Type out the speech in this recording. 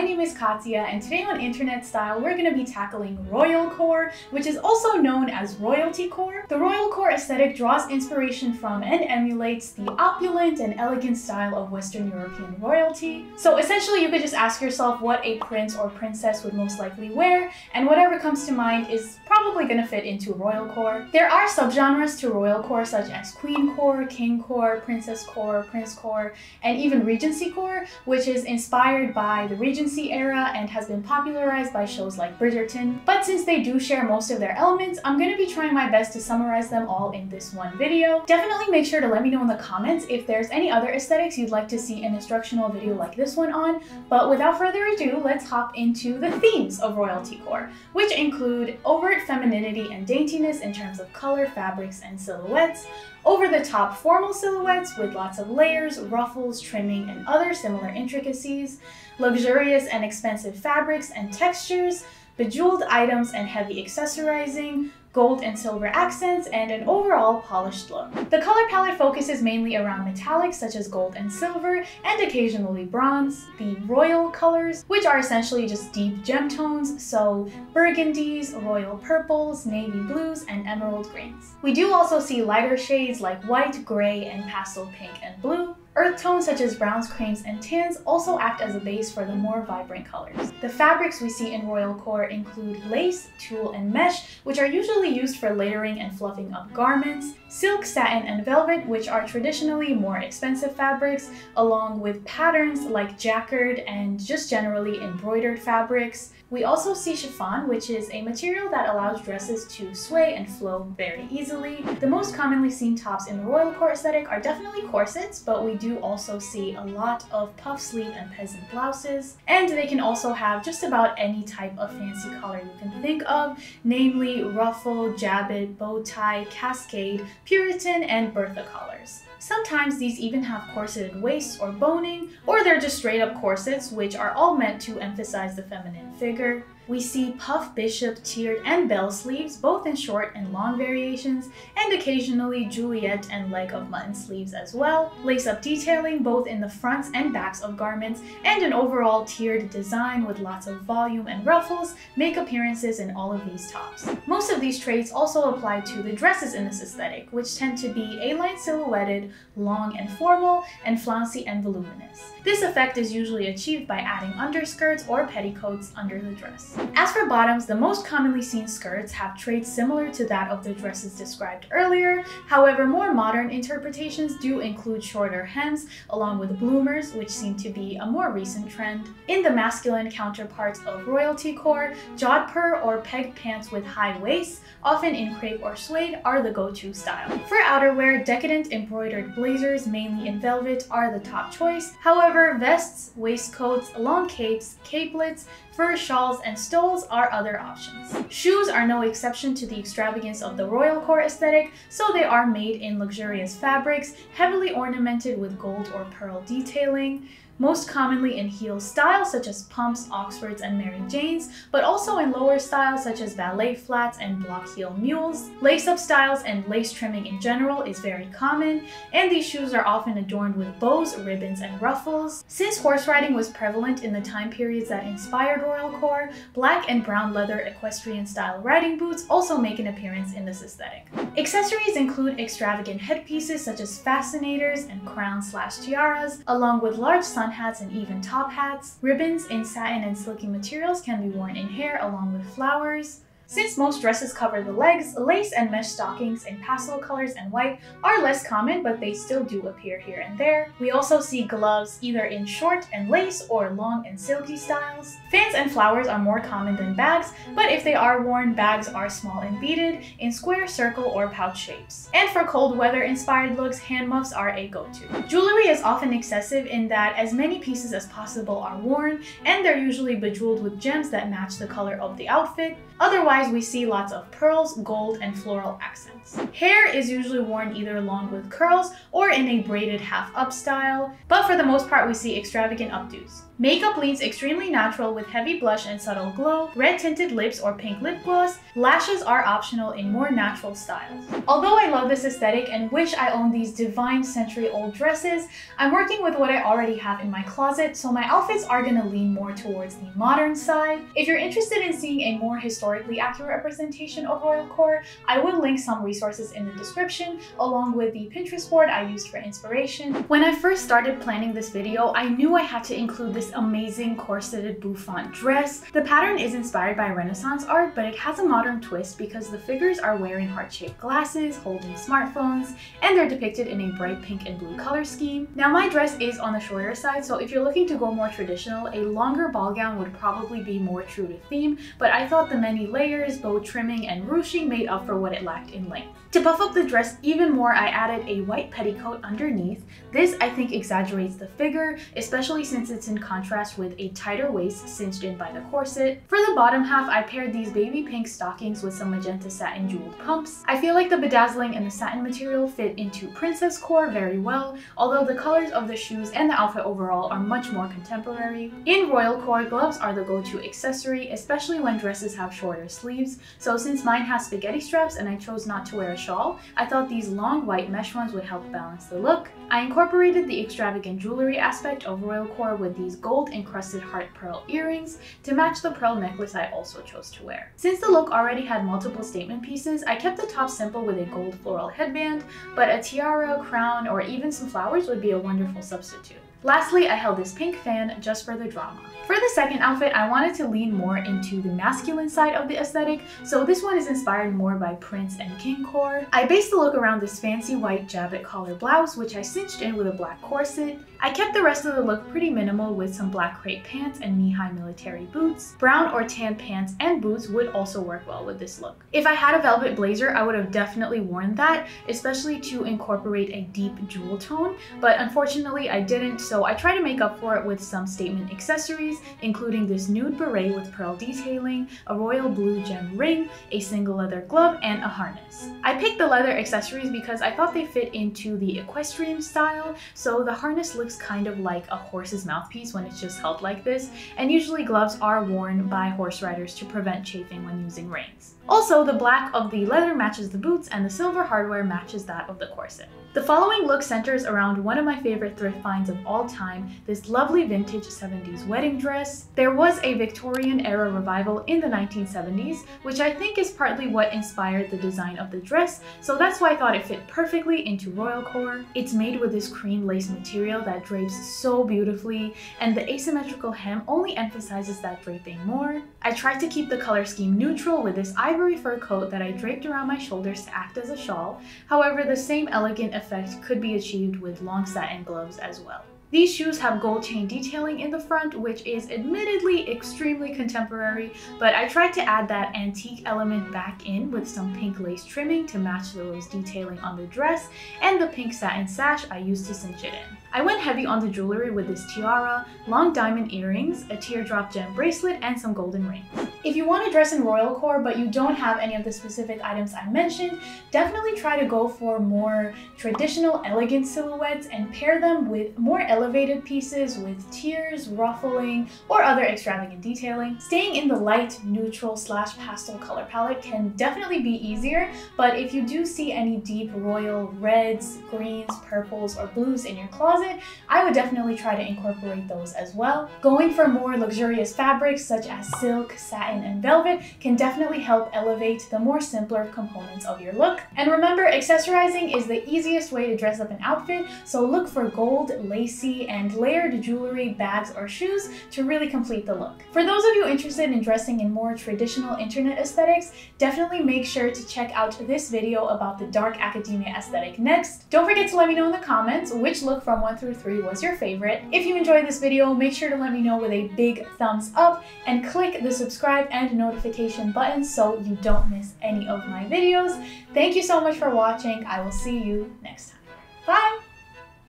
name is Katya, and today on Internet Style we're going to be tackling royal core, which is also known as royalty core. The royal core aesthetic draws inspiration from and emulates the opulent and elegant style of Western European royalty. So essentially you could just ask yourself what a prince or princess would most likely wear, and whatever comes to mind is probably going to fit into royal core. There are subgenres to royal core such as queen core, king core, princess core, prince core, and even regency core, which is inspired by the Regency era and has been popularized by shows like Bridgerton. But since they do share most of their elements, I'm going to be trying my best to summarize them all in this one video. Definitely make sure to let me know in the comments if there's any other aesthetics you'd like to see an instructional video like this one on. But without further ado, let's hop into the themes of royalty core, which include overt femininity and daintiness in terms of color, fabrics, and silhouettes, over-the-top formal silhouettes with lots of layers, ruffles, trimming, and other similar intricacies, luxurious and expensive fabrics and textures, bejeweled items and heavy accessorizing, gold and silver accents, and an overall polished look. The color palette focuses mainly around metallics such as gold and silver, and occasionally bronze. The royal colors, which are essentially just deep gem tones, so burgundies, royal purples, navy blues, and emerald greens. We do also see lighter shades like white, gray, and pastel pink and blue. Earth tones such as browns, creams, and tans also act as a base for the more vibrant colors. The fabrics we see in royal core include lace, tulle, and mesh, which are usually used for layering and fluffing up garments, silk, satin, and velvet, which are traditionally more expensive fabrics, along with patterns like jacquard and just generally embroidered fabrics. We also see chiffon, which is a material that allows dresses to sway and flow very easily. The most commonly seen tops in the royal core aesthetic are definitely corsets, but we do also see a lot of puff sleeve and peasant blouses, and they can also have just about any type of fancy collar you can think of, namely ruffle, jabot, bow tie, cascade, Puritan, and Bertha collars. Sometimes these even have corseted waists or boning, or they're just straight up corsets, which are all meant to emphasize the feminine figure. We see puff, bishop, tiered, and bell sleeves, both in short and long variations, and occasionally Juliet and leg of mutton sleeves as well. Lace-up detailing both in the fronts and backs of garments, and an overall tiered design with lots of volume and ruffles make appearances in all of these tops. Most of these traits also apply to the dresses in this aesthetic, which tend to be A-line silhouetted, long and formal, and flouncy and voluminous. This effect is usually achieved by adding underskirts or petticoats under the dress. As for bottoms, the most commonly seen skirts have traits similar to that of the dresses described earlier. However, more modern interpretations do include shorter hems along with bloomers, which seem to be a more recent trend. In the masculine counterparts of royalty core, jodhpur or pegged pants with high waists, often in crepe or suede, are the go-to style. For outerwear, decadent embroidered blazers, mainly in velvet, are the top choice. However, vests, waistcoats, long capes, capelets, fur shawls, and stoles are other options. Shoes are no exception to the extravagance of the royal core aesthetic, so they are made in luxurious fabrics, heavily ornamented with gold or pearl detailing, most commonly in heel styles such as pumps, oxfords, and Mary Janes, but also in lower styles such as ballet flats and block heel mules. Lace-up styles and lace trimming in general is very common, and these shoes are often adorned with bows, ribbons, and ruffles. Since horse riding was prevalent in the time periods that inspired royal core, black and brown leather equestrian-style riding boots also make an appearance in this aesthetic. Accessories include extravagant headpieces such as fascinators and crowns/tiaras, along with large sun hats and even top hats. Ribbons in satin and silky materials can be worn in hair along with flowers. Since most dresses cover the legs, lace and mesh stockings in pastel colors and white are less common, but they still do appear here and there. We also see gloves either in short and lace or long and silky styles. Fans and flowers are more common than bags, but if they are worn, bags are small and beaded in square, circle, or pouch shapes. And for cold weather inspired looks, hand muffs are a go-to. Jewelry is often excessive in that as many pieces as possible are worn, and they're usually bejeweled with gems that match the color of the outfit. Otherwise, we see lots of pearls, gold, and floral accents. Hair is usually worn either long with curls or in a braided half-up style, but for the most part we see extravagant updos. Makeup leans extremely natural with heavy blush and subtle glow, red tinted lips or pink lip gloss. Lashes are optional in more natural styles. Although I love this aesthetic and wish I owned these divine century-old dresses, I'm working with what I already have in my closet, so my outfits are gonna lean more towards the modern side. If you're interested in seeing a more historically accurate representation of royal core, I will link some resources in the description, along with the Pinterest board I used for inspiration. When I first started planning this video, I knew I had to include this amazing corseted bouffant dress. The pattern is inspired by Renaissance art, but it has a modern twist because the figures are wearing heart-shaped glasses, holding smartphones, and they're depicted in a bright pink and blue color scheme. Now my dress is on the shorter side, so if you're looking to go more traditional, a longer ball gown would probably be more true to theme, but I thought the many layers, bow trimming, and ruching made up for what it lacked in length. To puff up the dress even more, I added a white petticoat underneath. This, I think, exaggerates the figure, especially since it's in contrast with a tighter waist cinched in by the corset. For the bottom half, I paired these baby pink stockings with some magenta satin jeweled pumps. I feel like the bedazzling and the satin material fit into princess core very well, although the colors of the shoes and the outfit overall are much more contemporary. In royal core, gloves are the go-to accessory, especially when dresses have shorter sleeves, so since mine has spaghetti straps and I chose not to wear a shawl, I thought these long white mesh ones would help balance the look. I incorporated the extravagant jewelry aspect of royal core with these gold encrusted heart pearl earrings to match the pearl necklace I also chose to wear. Since the look already had multiple statement pieces, I kept the top simple with a gold floral headband, but a tiara, crown, or even some flowers would be a wonderful substitute. Lastly, I held this pink fan just for the drama. For the second outfit, I wanted to lean more into the masculine side of the aesthetic, so this one is inspired more by Prince and King core. I based the look around this fancy white jabot collar blouse, which I cinched in with a black corset. I kept the rest of the look pretty minimal with some black crepe pants and knee-high military boots. Brown or tan pants and boots would also work well with this look. If I had a velvet blazer, I would have definitely worn that, especially to incorporate a deep jewel tone, but unfortunately I didn't, so I tried to make up for it with some statement accessories, including this nude beret with pearl detailing, a royal blue gem ring, a single leather glove, and a harness. I picked the leather accessories because I thought they fit into the equestrian style, so the harness looks kind of like a horse's mouthpiece when it's just held like this, and usually gloves are worn by horse riders to prevent chafing when using reins. Also, the black of the leather matches the boots and the silver hardware matches that of the corset. The following look centers around one of my favorite thrift finds of all time, this lovely vintage 70s wedding dress. There was a Victorian era revival in the 1970s, which I think is partly what inspired the design of the dress, so that's why I thought it fit perfectly into royal core. It's made with this cream lace material that drapes so beautifully, and the asymmetrical hem only emphasizes that draping more. I tried to keep the color scheme neutral with this ivory fur coat that I draped around my shoulders to act as a shawl. However, the same elegant effect could be achieved with long satin gloves as well. These shoes have gold chain detailing in the front, which is admittedly extremely contemporary, but I tried to add that antique element back in with some pink lace trimming to match the rose detailing on the dress and the pink satin sash I used to cinch it in. I went heavy on the jewelry with this tiara, long diamond earrings, a teardrop gem bracelet, and some golden rings. If you want to dress in royal core but you don't have any of the specific items I mentioned, definitely try to go for more traditional, elegant silhouettes and pair them with more elevated pieces with tiers, ruffling, or other extravagant detailing. Staying in the light, neutral / pastel color palette can definitely be easier, but if you do see any deep royal reds, greens, purples, or blues in your closet, I would definitely try to incorporate those as well. Going for more luxurious fabrics such as silk, satin, and velvet can definitely help elevate the more simpler components of your look. And remember, accessorizing is the easiest way to dress up an outfit, so look for gold, lacy, and layered jewelry, bags, or shoes to really complete the look. For those of you interested in dressing in more traditional internet aesthetics, definitely make sure to check out this video about the dark academia aesthetic next. Don't forget to let me know in the comments which look from 1 through 3 was your favorite. If you enjoyed this video, make sure to let me know with a big thumbs up and click the subscribe and notification button so you don't miss any of my videos. Thank you so much for watching. I will see you next time. Bye!